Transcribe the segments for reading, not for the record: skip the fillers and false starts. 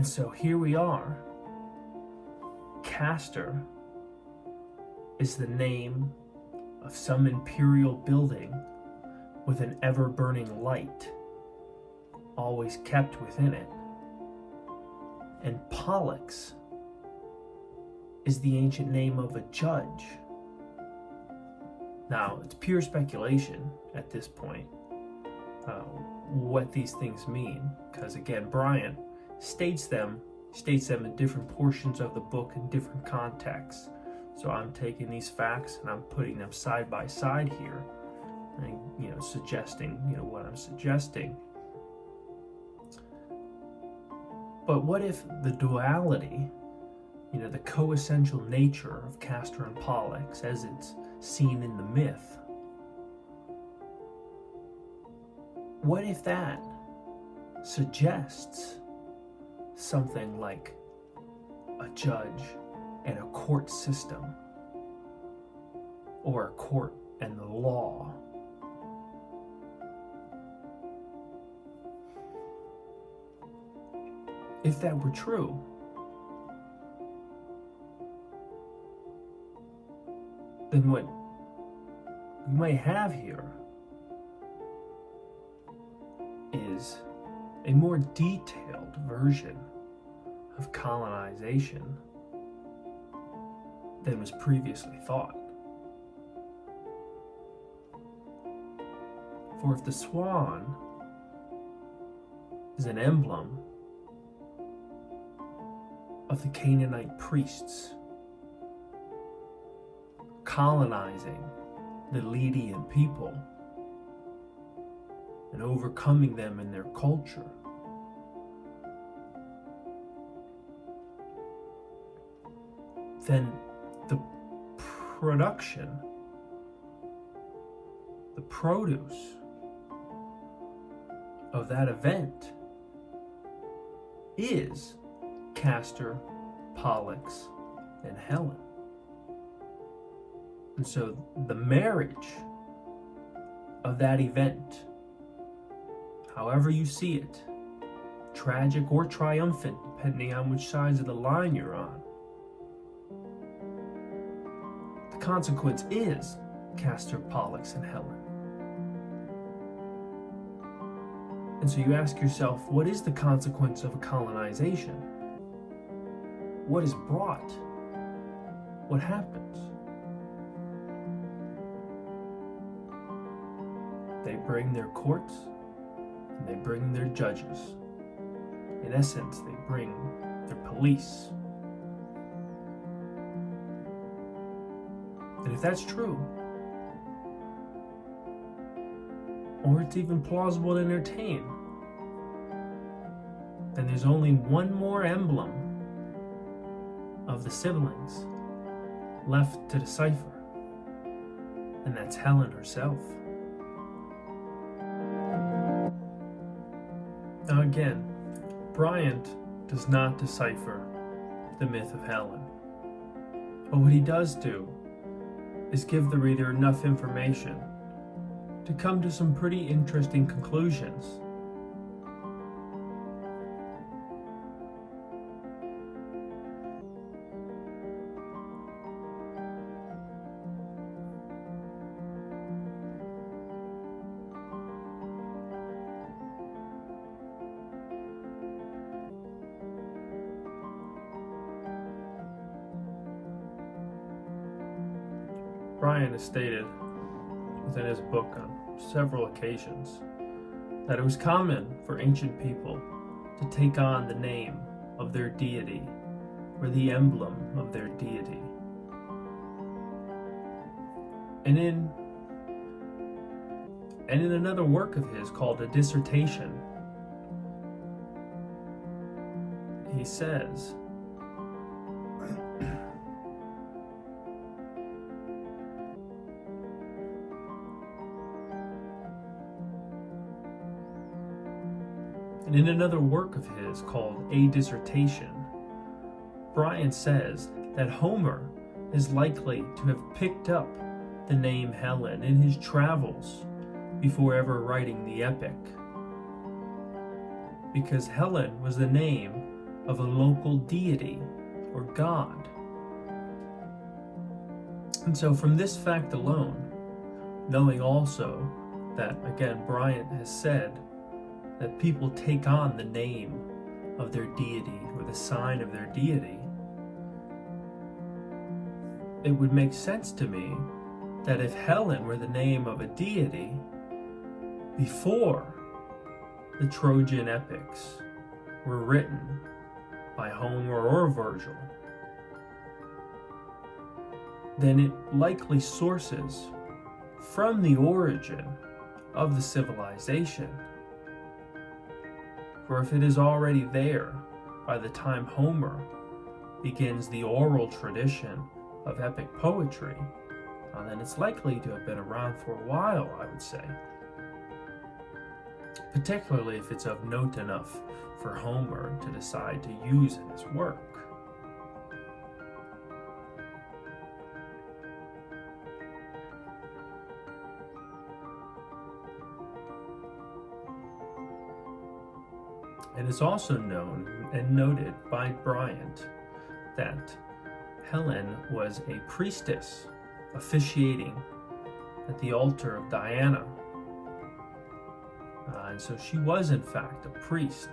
And so here we are. Castor is the name of some imperial building with an ever-burning light always kept within it. And Pollux is the ancient name of a judge. Now, it's pure speculation at this point, what these things mean, because again, Bryant states them in different portions of the book in different contexts. So I'm taking these facts and I'm putting them side by side here, and suggesting what I'm suggesting. But what if the duality, the coessential nature of Castor and Pollux as it's seen in the myth, what if that suggests something like a judge and a court system, or a court and the law? If that were true, then what we might have here is a more detailed version of colonization than was previously thought. For if the swan is an emblem of the Canaanite priests colonizing the Ledean people and overcoming them in their culture, then the production, the produce of that event is Castor, Pollux, and Helen. And so the marriage of that event, however you see it, tragic or triumphant, depending on which sides of the line you're on, the consequence is Castor, Pollux, and Helen. And so you ask yourself, what is the consequence of a colonization? What is brought? What happens? They bring their courts and they bring their judges. In essence, they bring their police. And if that's true, or it's even plausible to entertain, then there's only one more emblem of the siblings left to decipher, and that's Helen herself. Now again, Bryant does not decipher the myth of Helen, but what he does do is give the reader enough information to come to some pretty interesting conclusions. Bryant has stated within his book on several occasions that it was common for ancient people to take on the name of their deity or the emblem of their deity. And in another work of his called A Dissertation, he says, and in another work of his called A Dissertation, Bryant says that Homer is likely to have picked up the name Helen in his travels before ever writing the epic, because Helen was the name of a local deity or god. And so from this fact alone, knowing also that, again, Bryant has said that people take on the name of their deity or the sign of their deity, it would make sense to me that if Helen were the name of a deity before the Trojan epics were written by Homer or Virgil, then it likely sources from the origin of the civilization. For if it is already there by the time Homer begins the oral tradition of epic poetry, then it's likely to have been around for a while, I would say. Particularly if it's of note enough for Homer to decide to use in his work. It is also known and noted by Bryant that Helen was a priestess officiating at the altar of Diana. And so she was in fact a priest.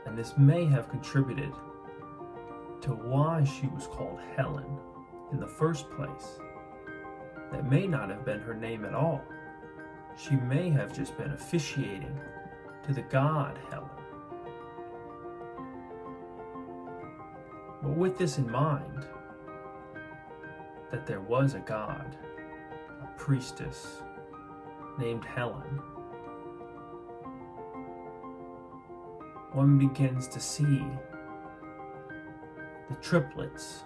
And this may have contributed to why she was called Helen in the first place. That may not have been her name at all. She may have just been officiating to the god Helen. But with this in mind, that there was a god, a priestess named Helen, one begins to see the triplets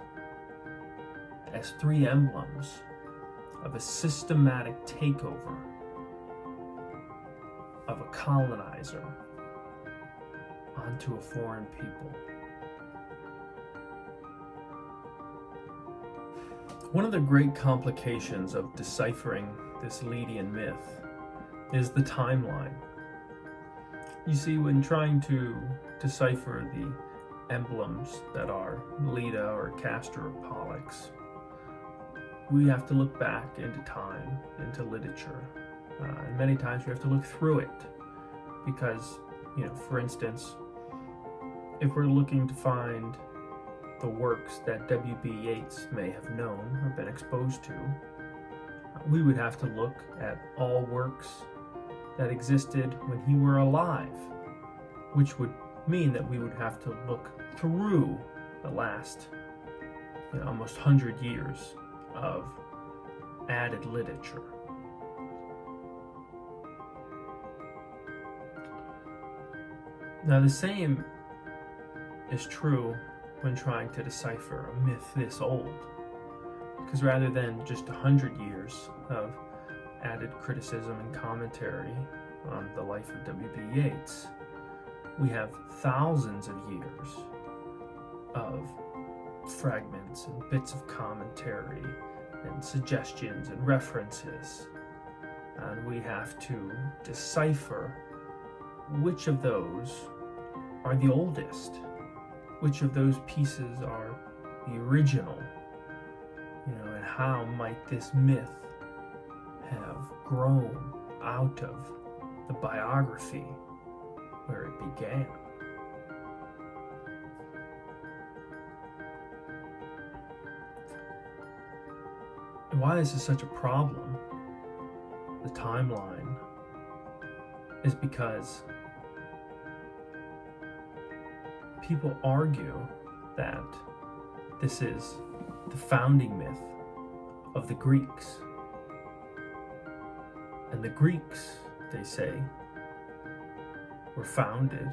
as three emblems of a systematic takeover of a colonizer onto a foreign people. One of the great complications of deciphering this Ledean myth is the timeline. You see, when trying to decipher the emblems that are Leda or Castor or Pollux, we have to look back into time, into literature. And many times we have to look through it because, for instance, if we're looking to find the works that W.B. Yeats may have known or been exposed to, we would have to look at all works that existed when he were alive, which would mean that we would have to look through the last almost 100 years of added literature. Now, the same is true when trying to decipher a myth this old, because rather than just 100 years of added criticism and commentary on the life of W.B. Yeats, we have thousands of years of fragments and bits of commentary and suggestions and references, and we have to decipher which of those are the oldest, which of those pieces are the original, and how might this myth have grown out of the biography where it began. And why this is such a problem, the timeline, is because people argue that this is the founding myth of the Greeks. And the Greeks, they say, were founded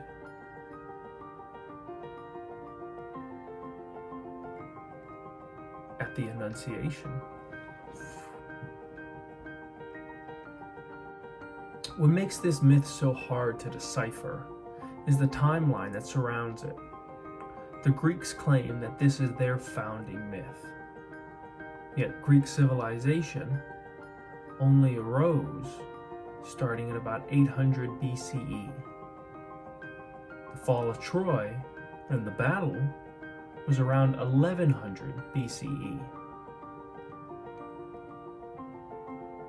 at the Annunciation. What makes this myth so hard to decipher is the timeline that surrounds it. The Greeks claim that this is their founding myth. Yet Greek civilization only arose starting at about 800 BCE. fall of Troy and the battle was around 1100 BCE.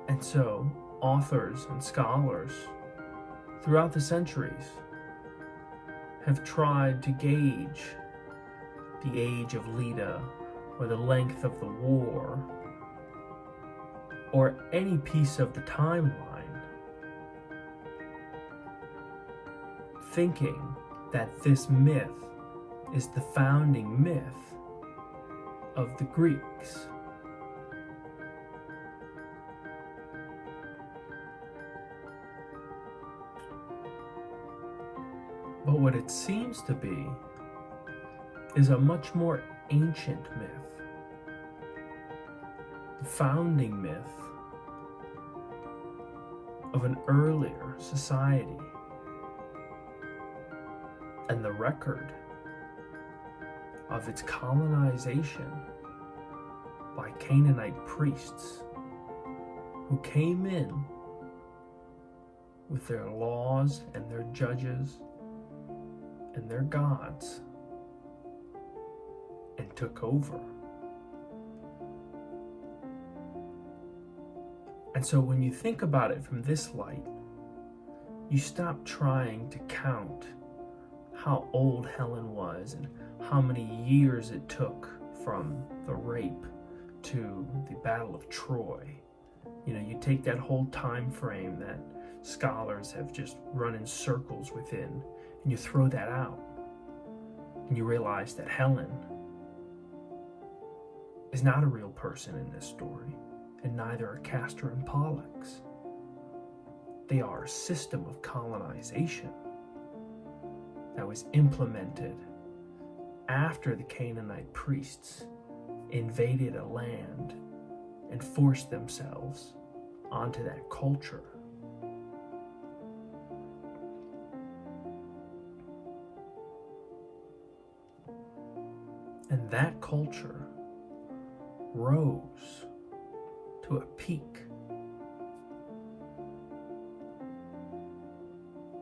And so, authors and scholars throughout the centuries have tried to gauge the age of Leda or the length of the war or any piece of the timeline, thinking that this myth is the founding myth of the Greeks. But what it seems to be is a much more ancient myth. The founding myth of an earlier society. And the record of its colonization by Canaanite priests who came in with their laws and their judges and their gods and took over. And so when you think about it from this light, you stop trying to count how old Helen was and how many years it took from the rape to the Battle of Troy. You know, you take that whole time frame that scholars have just run in circles within, and you throw that out, and you realize that Helen is not a real person in this story, and neither are Castor and Pollux. They are a system of colonization that was implemented after the Canaanite priests invaded a land and forced themselves onto that culture. And that culture rose to a peak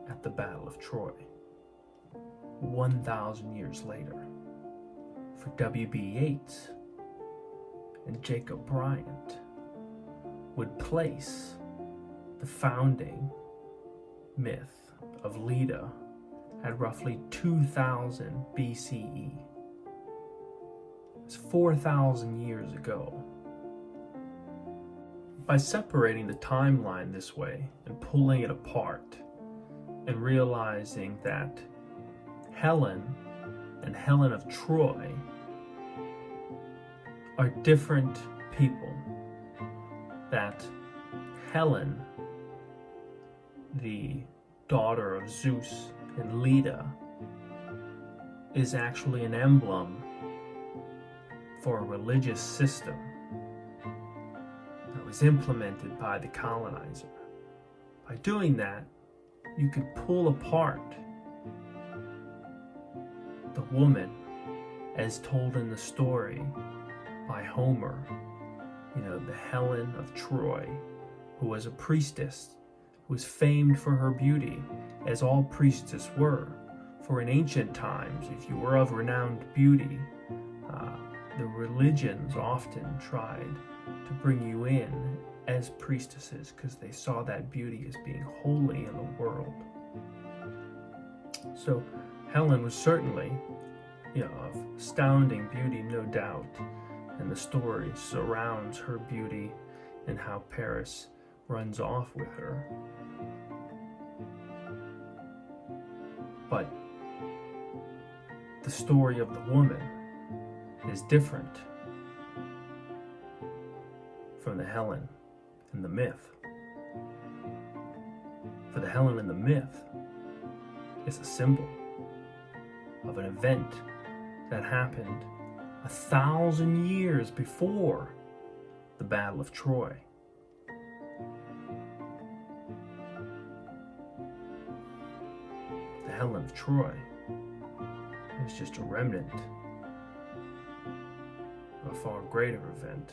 at the Battle of Troy 1,000 years later. For W.B. Yeats and Jacob Bryant would place the founding myth of Leda at roughly 2000 BCE. It's 4,000 years ago. By separating the timeline this way and pulling it apart and realizing that Helen and Helen of Troy are different people, that Helen, the daughter of Zeus and Leda, is actually an emblem for a religious system that was implemented by the colonizer. By doing that, you could pull apart the woman as told in the story by Homer, you know, the Helen of Troy, who was a priestess, who was famed for her beauty, as all priestesses were. For in ancient times, if you were of renowned beauty, the religions often tried to bring you in as priestesses because they saw that beauty as being holy in the world. So Helen was certainly, you know, of astounding beauty, no doubt, and the story surrounds her beauty and how Paris runs off with her. But the story of the woman is different from the Helen in the myth. For the Helen in the myth is a symbol of an event that happened 1,000 years before the Battle of Troy. The Helen of Troy is just a remnant of a far greater event,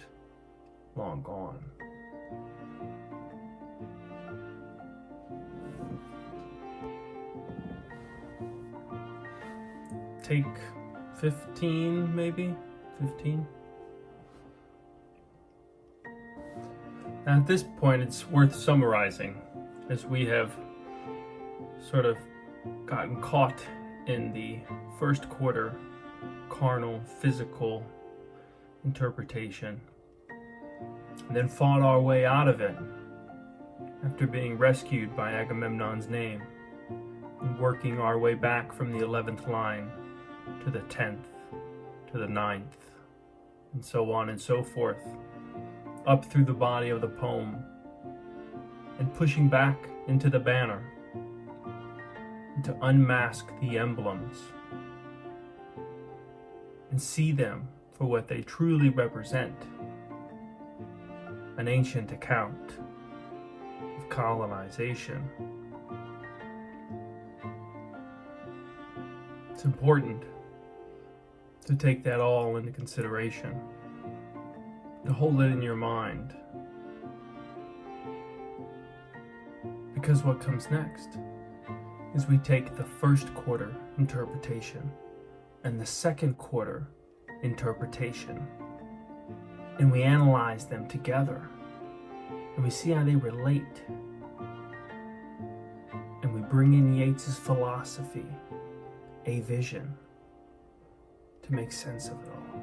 long gone. take 15, maybe 15. Now at this point, it's worth summarizing, as we have sort of gotten caught in the first quarter carnal, physical interpretation, and then fought our way out of it after being rescued by Agamemnon's name, and working our way back from the 11th line to the 10th, to the 9th, and so on and so forth, up through the body of the poem, and pushing back into the banner, and to unmask the emblems and see them for what they truly represent: an ancient account of colonization. It's important to take that all into consideration, to hold it in your mind, because what comes next is we take the first quarter interpretation and the second quarter interpretation, and we analyze them together, and we see how they relate, and we bring in Yeats's philosophy, a vision, to make sense of it all.